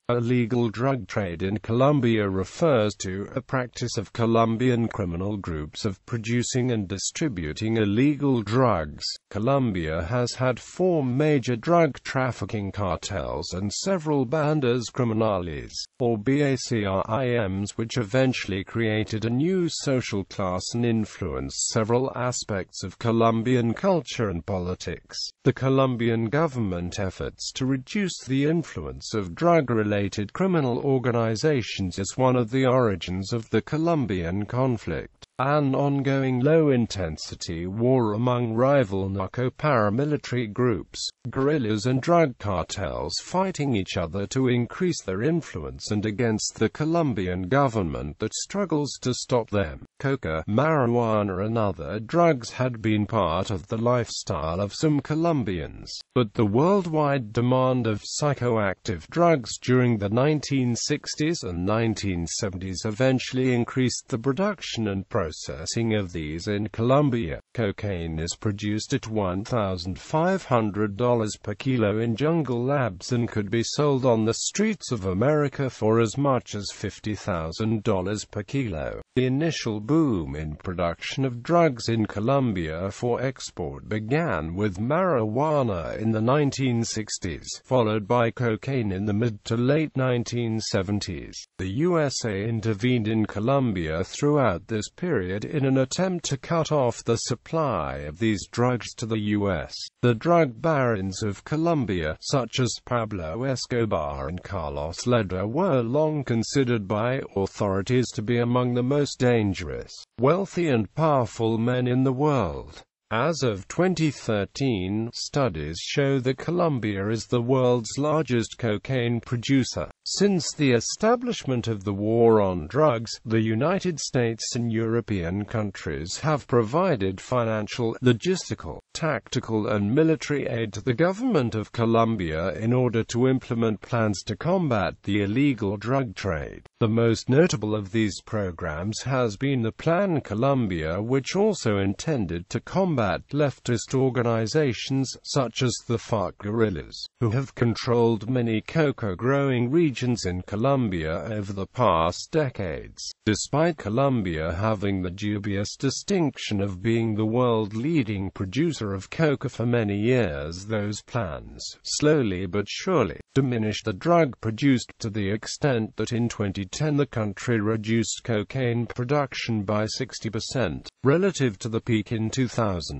Illegal drug trade in Colombia refers to a practice of Colombian criminal groups of producing and distributing illegal drugs. Colombia has had 4 major drug trafficking cartels and several bandas criminales, or BACRIMs, which eventually created a new social class and influenced several aspects of Colombian culture and politics. The Colombian government efforts to reduce the influence of drug-related criminal organizations is one of the origins of the Colombian conflict, an ongoing low-intensity war among rival narco-paramilitary groups, guerrillas and drug cartels fighting each other to increase their influence and against the Colombian government that struggles to stop them. Coca, marijuana and other drugs had been part of the lifestyle of some Colombians, but the worldwide demand of psychoactive drugs during the 1960s and 1970s eventually increased the production and processing of these in Colombia. Cocaine is produced at $1,500 per kilo in jungle labs and could be sold on the streets of America for as much as $50,000 per kilo. The initial boom in production of drugs in Colombia for export began with marijuana in the 1960s, followed by cocaine in the mid to late 1970s. The USA intervened in Colombia throughout this period in an attempt to cut off the supply of these drugs to the US. The drug barons of Colombia, such as Pablo Escobar and Carlos Leda, were long considered by authorities to be among the most dangerous, wealthy and powerful men in the world. As of 2013, studies show that Colombia is the world's largest cocaine producer. Since the establishment of the war on drugs, the United States and European countries have provided financial, logistical, tactical and military aid to the government of Colombia in order to implement plans to combat the illegal drug trade. The most notable of these programs has been the Plan Colombia, which also intended to combat leftist organizations, such as the FARC guerrillas, who have controlled many coca-growing regions in Colombia over the past decades. Despite Colombia having the dubious distinction of being the world-leading producer of coca for many years, those plans, slowly but surely, diminished the drug produced to the extent that in 2010 the country reduced cocaine production by 60%, relative to the peak in 2000.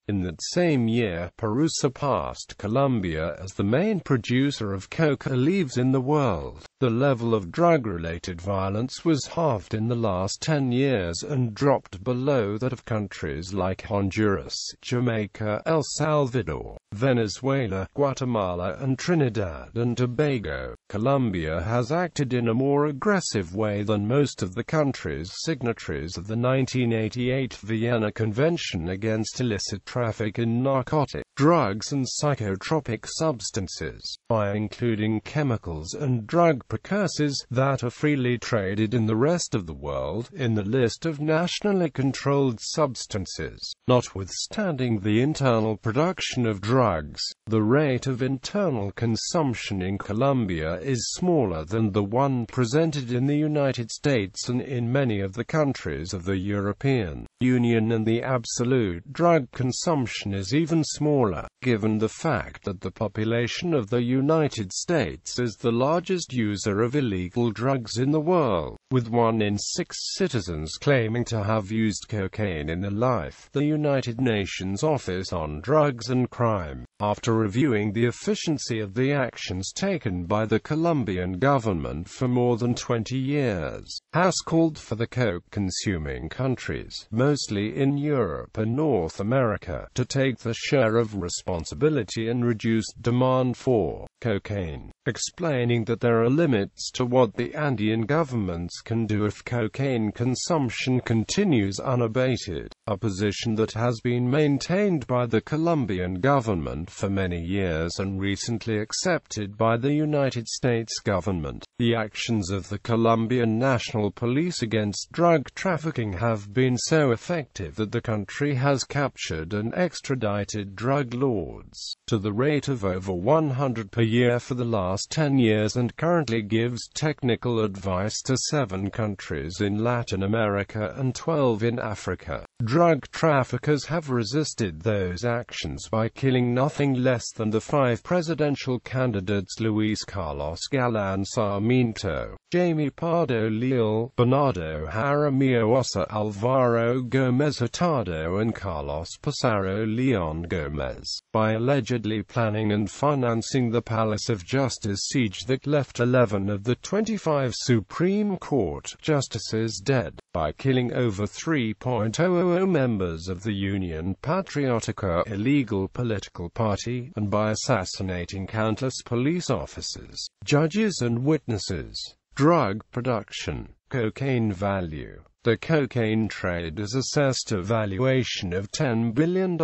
In that same year, Peru surpassed Colombia as the main producer of coca leaves in the world. The level of drug-related violence was halved in the last 10 years and dropped below that of countries like Honduras, Jamaica, El Salvador, Venezuela, Guatemala and Trinidad and Tobago. Colombia has acted in a more aggressive way than most of the countries signatories of the 1988 Vienna Convention against illicit traffic in narcotic, drugs and psychotropic substances, by including chemicals and drug precursors that are freely traded in the rest of the world in the list of nationally controlled substances. Notwithstanding the internal production of drugs, the rate of internal consumption in Colombia is smaller than the one presented in the United States and in many of the countries of the European Union, and the absolute drug consumption is even smaller, given the fact that the population of the United States is the largest user of illegal drugs in the world, with 1 in 6 citizens claiming to have used cocaine in their life. The United Nations Office on Drugs and Crime, after reviewing the efficiency of the actions taken by the Colombian government for more than 20 years, has called for the coke-consuming countries, mostly in Europe and North America, to take their share of responsibility and reduce demand for cocaine, explaining that there are limits to what the Andean governments can do if cocaine consumption continues unabated, a position that has been maintained by the Colombian government for many years and recently accepted by the United States government. The actions of the Colombian National Police against drug trafficking have been so effective that the country has captured and extradited drug lords to the rate of over 100 per year for the last 10 years and currently gives technical advice to 7 countries in Latin America and 12 in Africa. Drug traffickers have resisted those actions by killing nothing less than the 5 presidential candidates Luis Carlos Galán Sarmiento, Jaime Pardo Leal, Bernardo Jaramillo Ossa, Alvaro Gómez Hurtado and Carlos Pizarro León Gómez, by allegedly planning and financing the Palace of Justice siege that left 11 of the 25 Supreme Court justices dead, by killing over 3,000 members of the Union Patriotica illegal political party, and by assassinating countless police officers, judges and witnesses. Drug production. Cocaine value. The cocaine trade is assessed a valuation of $10 billion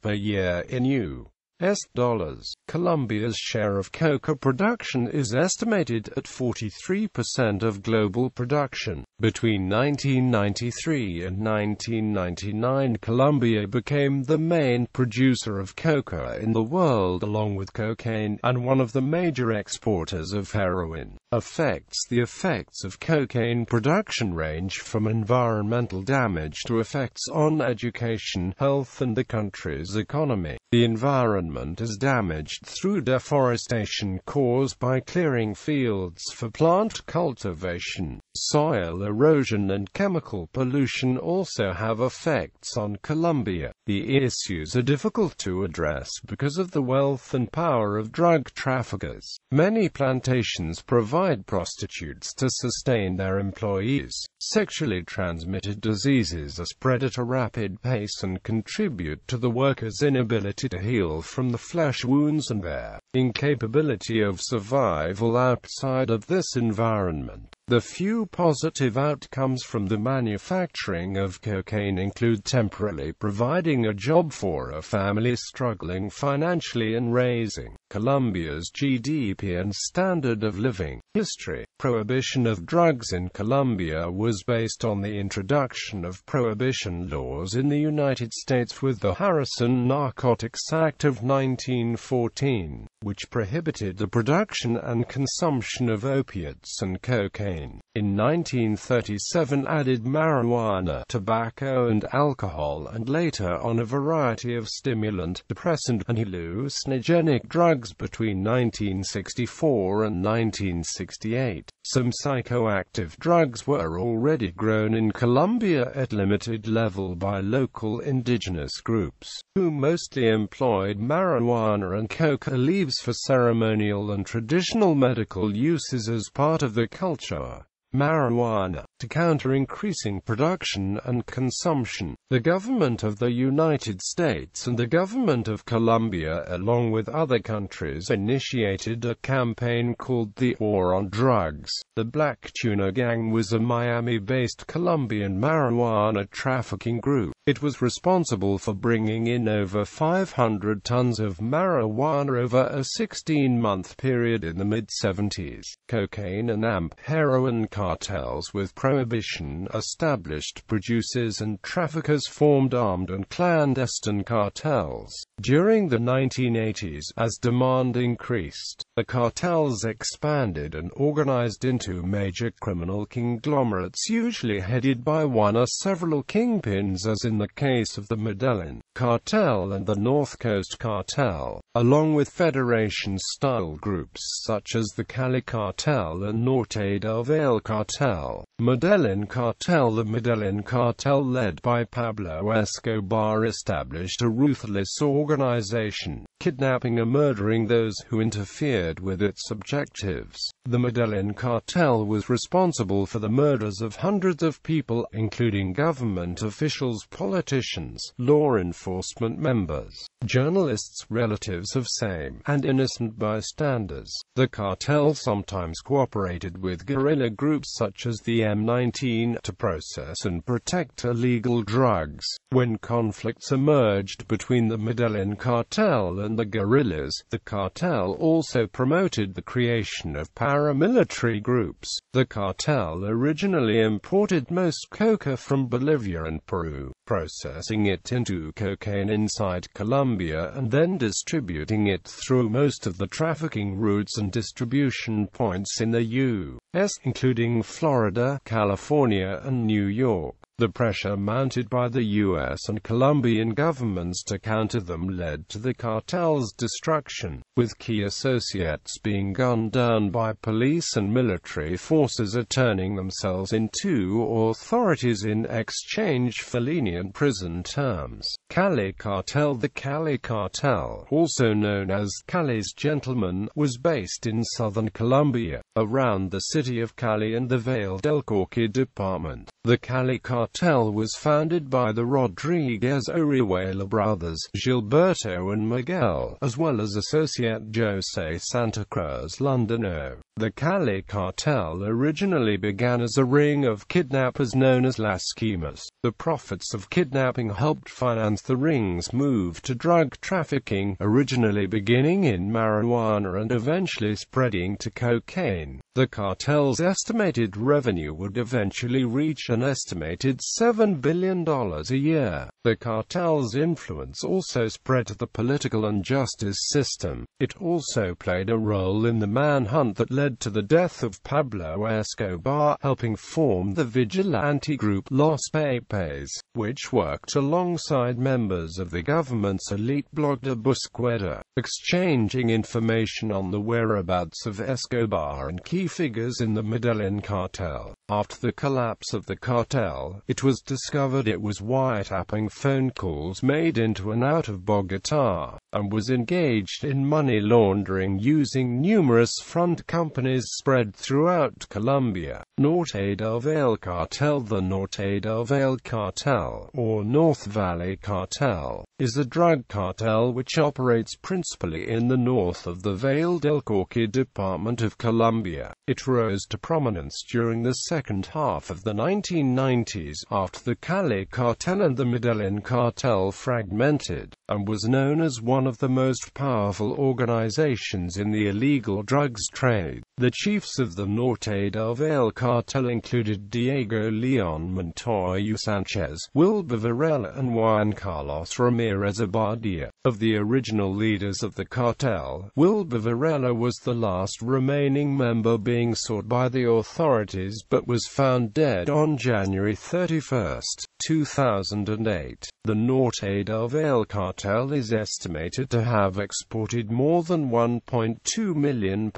per year in US dollars. Colombia's share of coca production is estimated at 43% of global production. Between 1993 and 1999, Colombia became the main producer of coca in the world along with cocaine, and one of the major exporters of heroin. The effects of cocaine production range from environmental damage to effects on education, health and the country's economy. The environment is damaged through deforestation caused by clearing fields for plant cultivation. Soil erosion and chemical pollution also have effects on Colombia. The issues are difficult to address because of the wealth and power of drug traffickers. Many plantations provide prostitutes to sustain their employees. Sexually transmitted diseases are spread at a rapid pace and contribute to the workers' inability to heal from the flesh wounds and their incapability of survival outside of this environment. The few positive outcomes from the manufacturing of cocaine include temporarily providing a job for a family struggling financially and raising Colombia's GDP and standard of living. History. Prohibition of drugs in Colombia was based on the introduction of prohibition laws in the United States with the Harrison Narcotics Act of 1914, which prohibited the production and consumption of opiates and cocaine. In 1937 added marijuana, tobacco and alcohol, and later on a variety of stimulant, depressant, and hallucinogenic drugs between 1964 and 1968. Some psychoactive drugs were already grown in Colombia at limited level by local indigenous groups, who mostly employed marijuana and coca leaves for ceremonial and traditional medical uses as part of the culture. Marijuana. To counter increasing production and consumption, the government of the United States and the government of Colombia, along with other countries, initiated a campaign called the War on Drugs. The Black Tuna Gang was a Miami-based Colombian marijuana trafficking group. It was responsible for bringing in over 500 tons of marijuana over a 16-month period in the mid-70s. Cocaine and heroin cartels with prohibition established producers and traffickers formed armed and clandestine cartels. During the 1980s, as demand increased, the cartels expanded and organized into major criminal conglomerates usually headed by one or several kingpins, as in the case of the Medellin cartel and the North Coast cartel, along with federation-style groups such as the Cali cartel and Norte del Valle cartel. Medellin cartel. The Medellin cartel, led by Pablo Escobar, established a ruthless organization, kidnapping and murdering those who interfered with its objectives. The Medellin cartel was responsible for the murders of hundreds of people, including government officials, politicians, law enforcement members, journalists, relatives of same and innocent bystanders. The cartel sometimes cooperated with guerrilla groups such as the 2019 to process and protect illegal drugs. When conflicts emerged between the Medellin cartel and the guerrillas, the cartel also promoted the creation of paramilitary groups. The cartel originally imported most coca from Bolivia and Peru, processing it into cocaine inside Colombia and then distributing it through most of the trafficking routes and distribution points in the U.S., including Florida, California, and New York. The pressure mounted by the U.S. and Colombian governments to counter them led to the cartel's destruction, with key associates being gunned down by police and military forces or turning themselves into authorities in exchange for lenient prison terms. Cali Cartel. The Cali Cartel, also known as Cali's Gentlemen, was based in southern Colombia, around the city of Cali and the Valle-del-Cauca department. The Cali Cartel was founded by the Rodriguez Orihuela brothers, Gilberto and Miguel, as well as associate José Santa Cruz Londonero. The Cali Cartel originally began as a ring of kidnappers known as Las Quimas. The profits of kidnapping helped finance the ring's move to drug trafficking, originally beginning in marijuana and eventually spreading to cocaine. The cartel's estimated revenue would eventually reach an estimated $7 billion a year. The cartel's influence also spread to the political and justice system. It also played a role in the manhunt that led to the death of Pablo Escobar, helping form the vigilante group Los Pepes, which worked alongside members of the government's elite bloc de Búsqueda, exchanging information on the whereabouts of Escobar and key figures in the Medellin cartel. After the collapse of the cartel, it was discovered it was wiretapping phone calls made into and out of Bogotá, and was engaged in money laundering using numerous front companies spread throughout Colombia. Norte del Valle Cartel. The Norte del Valle Cartel, or North Valley Cartel, is a drug cartel which operates principally in the north of the Valle del Cauca department of Colombia. It rose to prominence during the second half of the 1990s after the Cali cartel and the Medellin cartel fragmented, and was known as one of the most powerful organizations in the illegal drugs trade. The chiefs of the Norte del Valle cartel included Diego Leon Montoya Sanchez, Wilber Varela and Juan Carlos Ramirez Abadia. Of the original leaders of the cartel, Wilber Varela was the last remaining member being sought by the authorities but was found dead on January 31, 2008. The Norte del Valle cartel is estimated to have exported more than £1.2 million,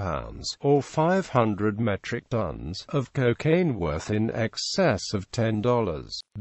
or 500 metric tons, of cocaine worth in excess of $10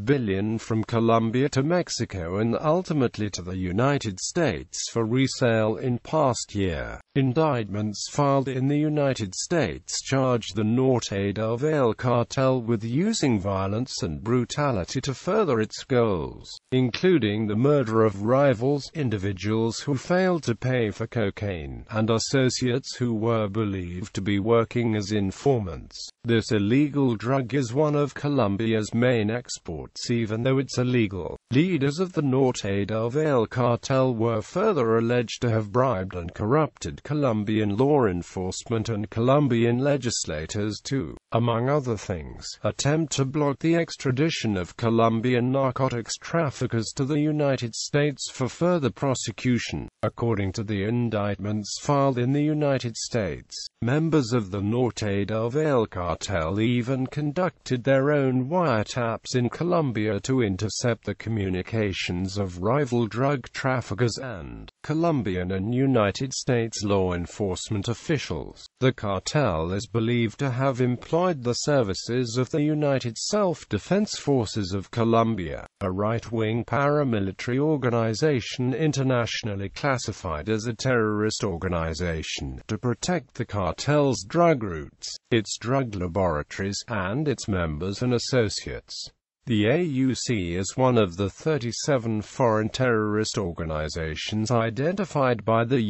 billion from Colombia to Mexico and ultimately to the United States for resale in past year. Indictments filed in the United States charged the Norte del Valle cartel with using violence and brutality to further its goals, including the murder of rivals, individuals who failed to pay for cocaine, and associates who were believed to be working as informants. This illegal drug is one of Colombia's main exports even though it's illegal. Leaders of the Norte del Valle cartel were further alleged to have bribed and corrupted Colombian law enforcement and Colombian legislators to, among other things, attempt to block the extradition of Colombian narcotics traffickers to the United States for further prosecution. According to the indictments filed in the United States, members of the Norte del Valle cartel even conducted their own wiretaps in Colombia to intercept the communications of rival drug traffickers and Colombian and United States law enforcement officials. The cartel is believed to have employed the services of the United Self-Defense Forces of Colombia, a right-wing paramilitary organization internationally classified as a terrorist organization, to protect the cartel's drug routes, its drug laboratories, and its members and associates. The AUC is one of the 37 foreign terrorist organizations identified by the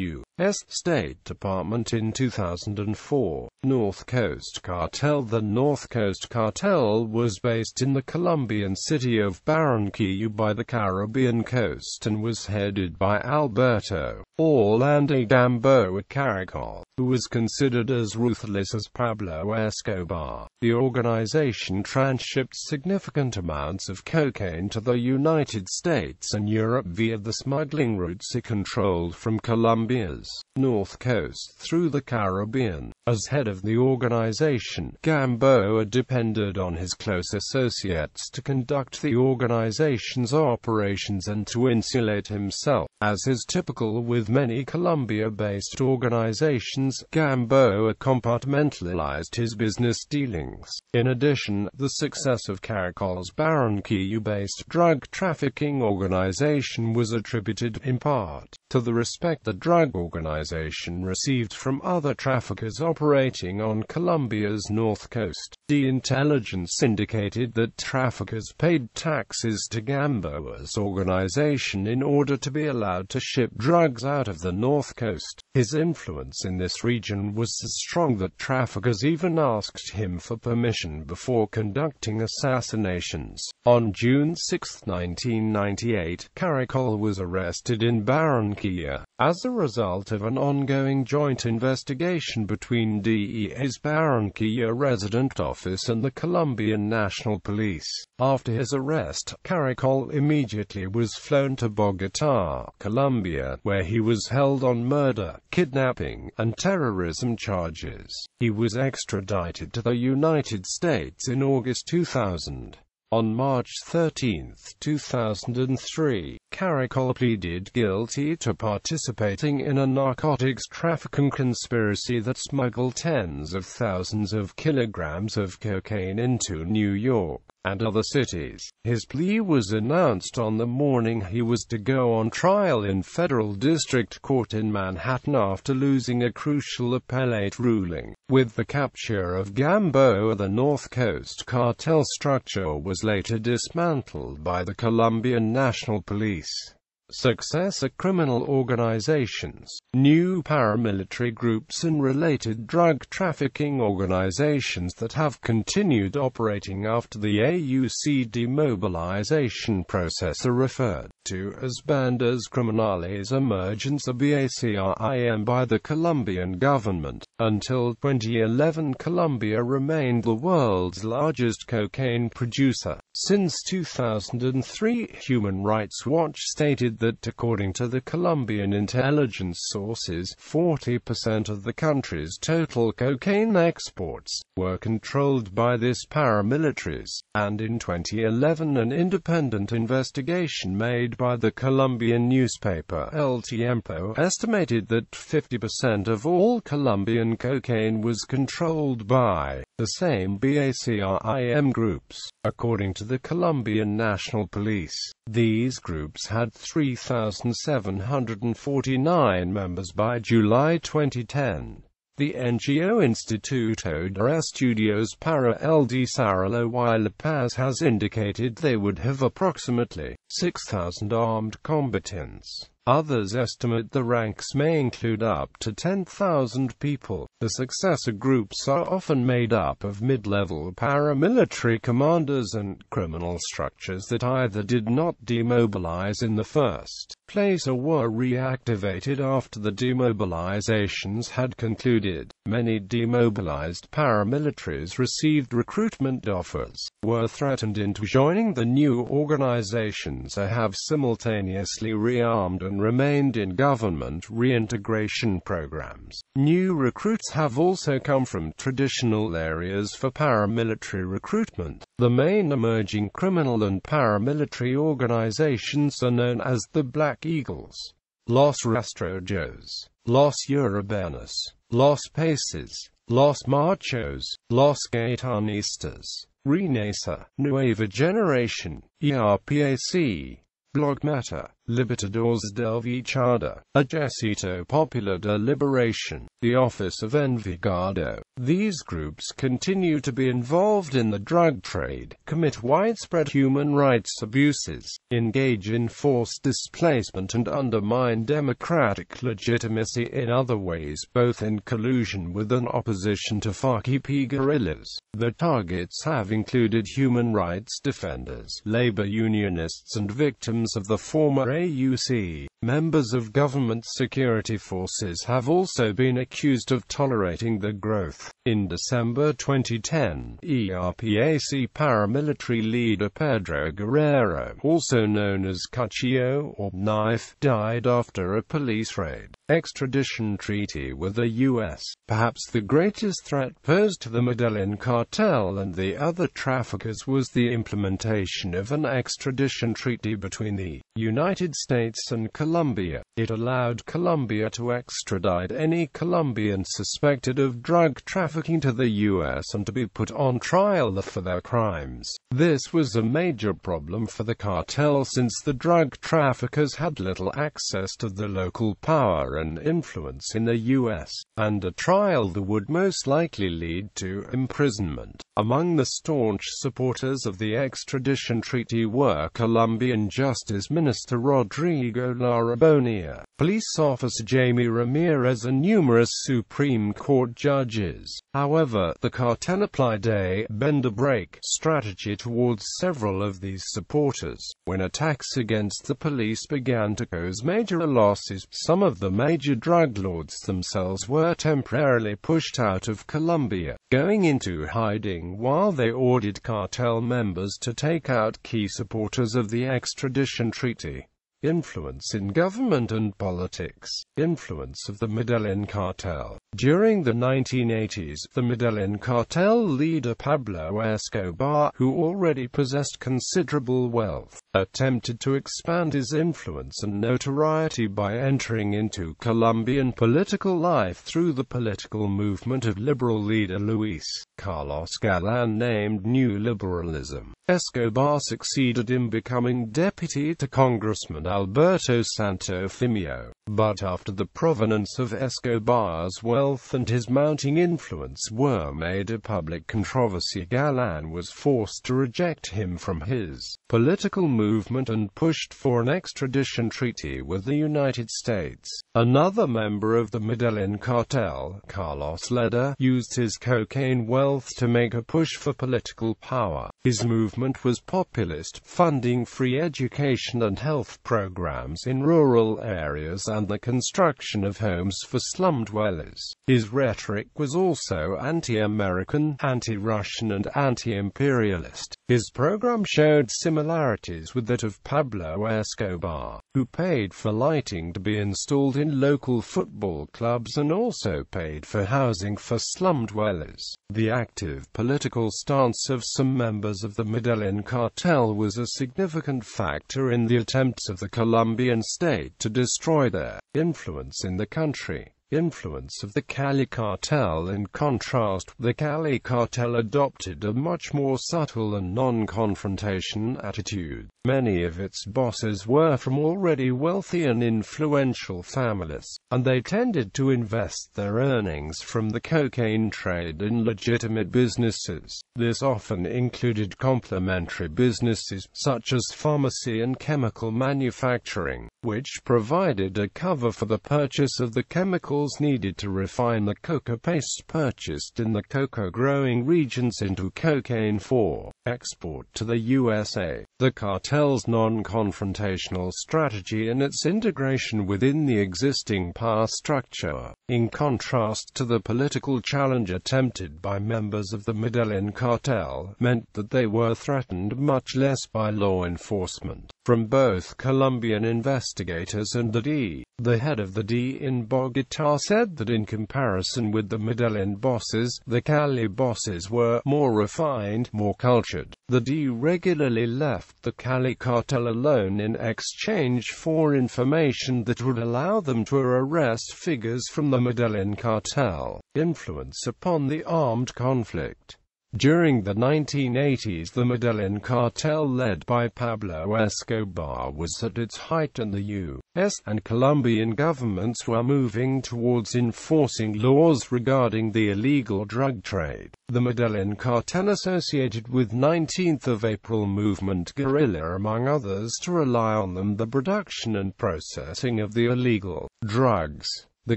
State Department in 2004. North Coast Cartel. The North Coast Cartel was based in the Colombian city of Barranquilla by the Caribbean coast and was headed by Alberto Orlando Gamboa Caracol, who was considered as ruthless as Pablo Escobar. The organization transshipped significant amounts of cocaine to the United States and Europe via the smuggling routes it controlled from Colombia's north coast through the Caribbean. As head of the organization, Gamboa depended on his close associates to conduct the organization's operations and to insulate himself. As is typical with many Colombia-based organizations, Gamboa compartmentalized his business dealings. In addition, the success of Caracol's Barranquilla-based drug trafficking organization was attributed, in part, to the respect the drug organization received from other traffickers operating on Colombia's north coast. The intelligence indicated that traffickers paid taxes to Gamboa's organization in order to be allowed to ship drugs out of the north coast. His influence in this region was so strong that traffickers even asked him for permission before conducting assassinations. On June 6, 1998, Caracol was arrested in Barranquilla as a result of an ongoing joint investigation between DEA's Barranquilla resident office and the Colombian National Police. After his arrest, Caracol immediately was flown to Bogotá, Colombia, where he was held on murder, kidnapping, and terrorism charges. He was extradited to the United States in August 2000. On March 13, 2003, Caracol pleaded guilty to participating in a narcotics trafficking conspiracy that smuggled tens of thousands of kilograms of cocaine into New York and other cities. His plea was announced on the morning he was to go on trial in federal district court in Manhattan after losing a crucial appellate ruling. With the capture of Gamboa, the North Coast cartel structure was later dismantled by the Colombian National Police. Successor criminal organizations, new paramilitary groups and related drug trafficking organizations that have continued operating after the AUC demobilization process are referred to as bandas criminales emergentes BACRIM by the Colombian government. Until 2011, Colombia remained the world's largest cocaine producer. Since 2003, Human Rights Watch stated that according to the Colombian intelligence sources, 40% of the country's total cocaine exports were controlled by this paramilitaries, and in 2011 an independent investigation made by the Colombian newspaper El Tiempo estimated that 50% of all Colombian cocaine was controlled by the same BACRIM groups. According to the Colombian National Police, these groups had 3,749 members by July 2010. The NGO Instituto de Estudios para el Desarrollo y la Paz has indicated they would have approximately 6,000 armed combatants. Others estimate the ranks may include up to 10,000 people. The successor groups are often made up of mid-level paramilitary commanders and criminal structures that either did not demobilize in the first place or were reactivated after the demobilizations had concluded. Many demobilized paramilitaries received recruitment offers, were threatened into joining the new organizations, or have simultaneously rearmed and remained in government reintegration programs. New recruits have also come from traditional areas for paramilitary recruitment. The main emerging criminal and paramilitary organizations are known as the Black Eagles, Los Rastrojos, Los Urbanos, Los Paces, Los Machos, Los Gaitanistas, Renacer, Nueva Generation, ERPAC, Blog Matter, Libertadores del Vichada, Ejército Popular de Liberación, the Office of Envigado. These groups continue to be involved in the drug trade, commit widespread human rights abuses, engage in forced displacement and undermine democratic legitimacy in other ways, both in collusion with and opposition to FARC-EP guerrillas. The targets have included human rights defenders, labor unionists and victims of the former AUC. Members of government security forces have also been accused of tolerating the growth. In December 2010, ERPAC paramilitary leader Pedro Guerrero, also known as Cuchillo or Knife, died after a police raid. Extradition treaty with the U.S. Perhaps the greatest threat posed to the Medellin cartel and the other traffickers was the implementation of an extradition treaty between the United States and Colombia. It allowed Colombia to extradite any Colombian suspected of drug trafficking to the U.S. and to be put on trial for their crimes. This was a major problem for the cartel since the drug traffickers had little access to the local power and influence in the U.S., and a trial that would most likely lead to imprisonment. Among the staunch supporters of the extradition treaty were Colombian Justice Minister Rodrigo Larrabonia, police officer Jamie Ramirez and numerous Supreme Court judges. However, the cartel applied a bend-or-break strategy towards several of these supporters. When attacks against the police began to cause major losses, some of the major drug lords themselves were temporarily pushed out of Colombia, going into hiding while they ordered cartel members to take out key supporters of the extradition treaty. Influence in government and politics. Influence of the Medellin cartel. During the 1980s, the Medellin cartel leader Pablo Escobar, who already possessed considerable wealth, attempted to expand his influence and notoriety by entering into Colombian political life through the political movement of liberal leader Luis Carlos Galán, named New Liberalism. Escobar succeeded in becoming deputy to Congressman Alberto Santofimio, but after the provenance of Escobar's wealth and his mounting influence were made a public controversy, Galán was forced to reject him from his political movement and pushed for an extradition treaty with the United States. Another member of the Medellin cartel, Carlos Leda, used his cocaine wealth to make a push for political power. His movement was populist, funding free education and health programs in rural areas and the construction of homes for slum dwellers. His rhetoric was also anti-American, anti-Russian and anti-imperialist. His program showed similarities with that of Pablo Escobar, who paid for lighting to be installed in local football clubs and also paid for housing for slum dwellers. The active political stance of some members of the Medellin cartel was a significant factor in the attempts of the Colombian state to destroy their influence in the country. Influence of the Cali cartel. In contrast, the Cali cartel adopted a much more subtle and non-confrontation attitude. Many of its bosses were from already wealthy and influential families, and they tended to invest their earnings from the cocaine trade in legitimate businesses. This often included complementary businesses, such as pharmacy and chemical manufacturing, which provided a cover for the purchase of the chemicals needed to refine the coca paste purchased in the cocoa-growing regions into cocaine for export to the USA. The cartel's non-confrontational strategy and its integration within the existing power structure, in contrast to the political challenge attempted by members of the Medellin cartel, meant that they were threatened much less by law enforcement from both Colombian investigators and the D. The head of the D in Bogotá said that in comparison with the Medellin bosses, the Cali bosses were more refined, more cultured. The D regularly left the Cali cartel alone in exchange for information that would allow them to arrest figures from the Medellin cartel. Influence upon the armed conflict. During the 1980s, the Medellin cartel led by Pablo Escobar was at its height, and the U.S. and Colombian governments were moving towards enforcing laws regarding the illegal drug trade. The Medellin cartel associated with 19th of April movement guerrilla, among others, to rely on the production and processing of the illegal drugs. The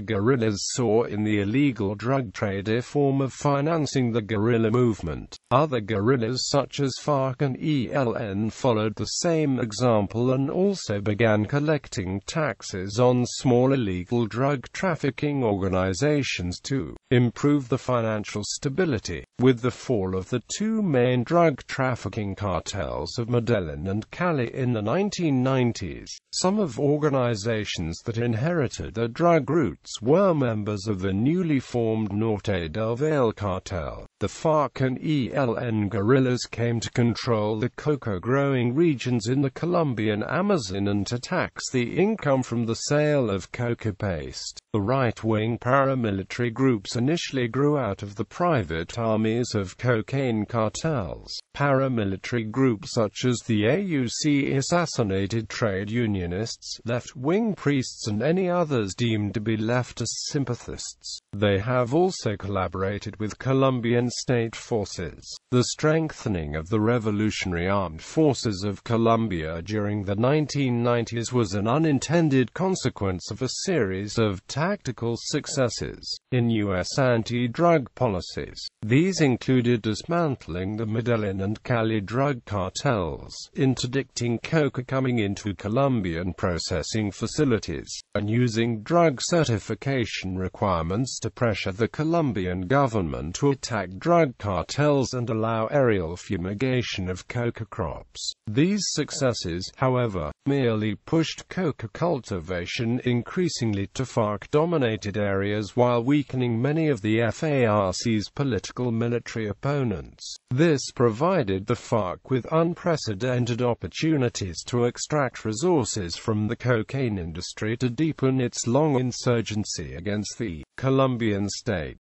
guerrillas saw in the illegal drug trade a form of financing the guerrilla movement. Other guerrillas such as FARC and ELN followed the same example and also began collecting taxes on small illegal drug trafficking organizations to improve the financial stability. With the fall of the two main drug trafficking cartels of Medellin and Cali in the 1990s, some of organizations that inherited the drug routes were members of the newly formed Norte del Valle cartel. The FARC and ELN guerrillas came to control the coca-growing regions in the Colombian Amazon and to tax the income from the sale of coca paste. The right-wing paramilitary groups initially grew out of the private armies of cocaine cartels. Paramilitary groups such as the AUC assassinated trade unionists, left-wing priests and any others deemed to be leftist sympathists. They have also collaborated with Colombian state forces. The strengthening of the Revolutionary Armed Forces of Colombia during the 1990s was an unintended consequence of a series of tactical successes in U.S. anti-drug policies. These included dismantling the Medellin and Cali drug cartels, interdicting coca coming into Colombian processing facilities, and using drug certification requirements to pressure the Colombian government to attack drug cartels and allow aerial fumigation of coca crops. These successes, however, merely pushed coca cultivation increasingly to FARC-dominated areas while weakening many of the FARC's political military opponents. This provided the FARC with unprecedented opportunities to extract resources from the cocaine industry to deepen its long insurgency against the Colombian state.